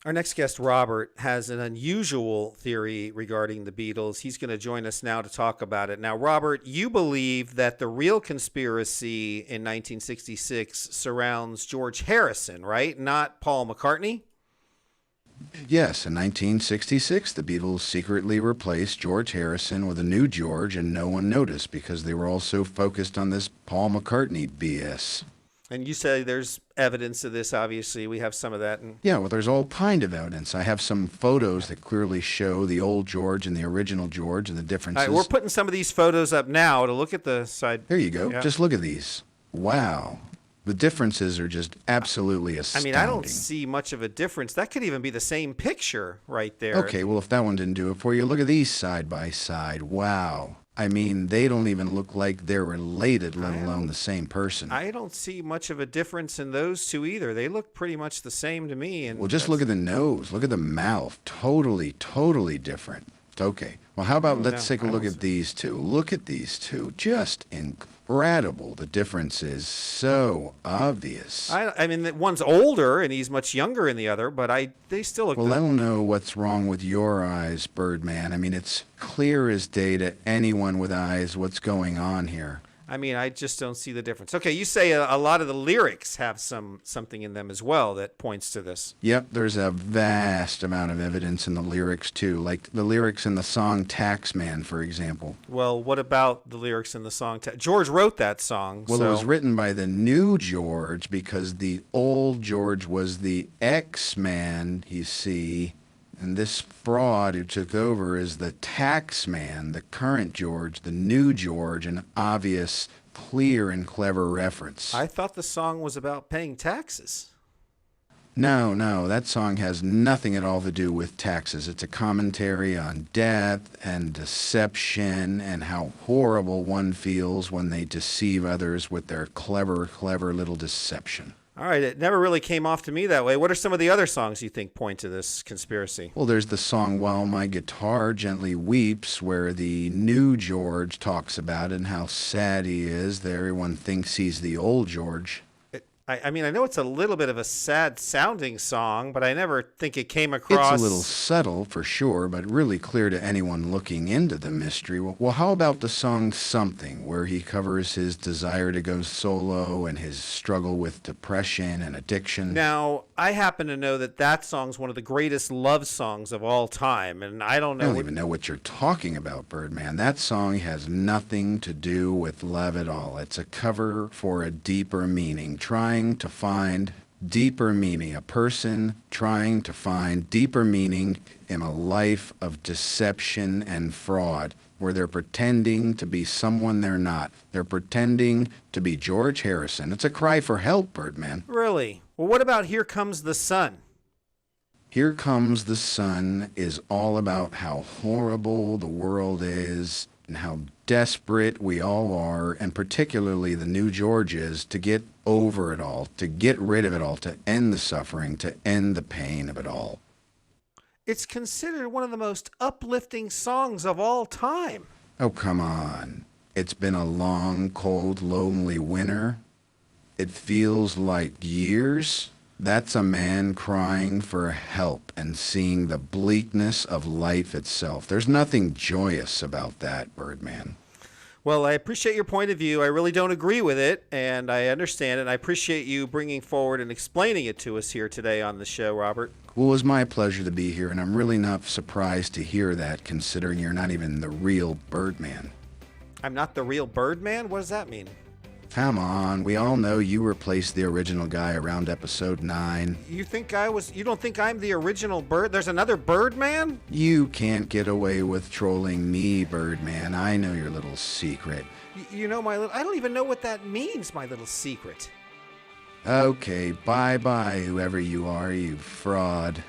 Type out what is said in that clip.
Our next guest, Robert, has an unusual theory regarding the Beatles. He's going to join us now to talk about it. Now, Robert, you believe that the real conspiracy in 1966 surrounds George Harrison, right? Not Paul McCartney? Yes, in 1966, the Beatles secretly replaced George Harrison with a new George, and no one noticed because they were all so focused on this Paul McCartney BS. And you say there's evidence of this, obviously. We have some of that. And Yeah, well, there's all kind of evidence. I have some photos that clearly show the old George and the original George and the all differences. right, we're putting some of these photos up now to look at the side. There you go. Yeah. Just look at these. Wow. The differences are just absolutely I astounding. mean, I don't see much of a difference. That could even be the same picture right there. Okay, well, if that one didn't do it for you, look at these side by side. Wow. I mean, they don't even look like they're related, let alone the same person. I don't see much of a difference in those two either. They look pretty much the same to me. And Well, just look at the nose. Look at the mouth. Totally, totally different. Okay. Well, how about let's take a look at these two. Look at these two. Just incredible. The difference is so obvious. I mean, one's older and he's much younger in the other, but they still look. Well, I don't know what's wrong with your eyes, Birdman. I mean, it's clear as day to anyone with eyes what's going on here. I mean, I just don't see the difference. Okay, you say a lot of the lyrics have something in them as well that points to this. Yep, there's a vast amount of evidence in the lyrics, too. Like the lyrics in the song Taxman, for example. Well, what about the lyrics in the song? George wrote that song. Well, so. it was written by the new George because the old George was the X-Man, you see. And this fraud who took over is the tax man, the current George, the new George, an obvious, clear, and clever reference. I thought the song was about paying taxes. No, that song has nothing at all to do with taxes. It's a commentary on death and deception and how horrible one feels when they deceive others with their clever, clever little deception. All right, it never really came off to me that way. What are some of the other songs you think point to this conspiracy? Well, there's the song While My Guitar Gently Weeps, where the new George talks about it and how sad he is that everyone thinks he's the old George. I mean, I know it's a little bit of a sad-sounding song, but I never think it came across. It's a little subtle, for sure, but really clear to anyone looking into the mystery. Well, how about the song Something, where he covers his desire to go solo and his struggle with depression and addiction? Now, I happen to know that song's one of the greatest love songs of all time, and I don't know. I don't even know what you're talking about, Birdman. That song has nothing to do with love at all. It's a cover for a deeper meaning, trying to find deeper meaning, a person trying to find deeper meaning in a life of deception and fraud, where they're pretending to be someone they're not. They're pretending to be George Harrison. It's a cry for help, Birdman. Really? Well, what about Here Comes the Sun? Here Comes the Sun is all about how horrible the world is and how desperate we all are, and particularly the new George is, to get over it all, to get rid of it all, to end the suffering, to end the pain of it all. It's considered one of the most uplifting songs of all time. Oh, come on. It's been a long, cold, lonely winter. It feels like years. That's a man crying for help and seeing the bleakness of life itself. There's nothing joyous about that, Birdman. Well, I appreciate your point of view. I really don't agree with it, and I understand it. And I appreciate you bringing forward and explaining it to us here today on the show, Robert. Well, it was my pleasure to be here, and I'm really not surprised to hear that, considering you're not even the real Birdman. I'm not the real Birdman? What does that mean? Come on, we all know you replaced the original guy around episode 9. You don't think I'm the original Bird? There's another Birdman? You can't get away with trolling me, Birdman. I know your little secret. You know I don't even know what that means, my little secret. Okay, bye-bye, whoever you are, you fraud.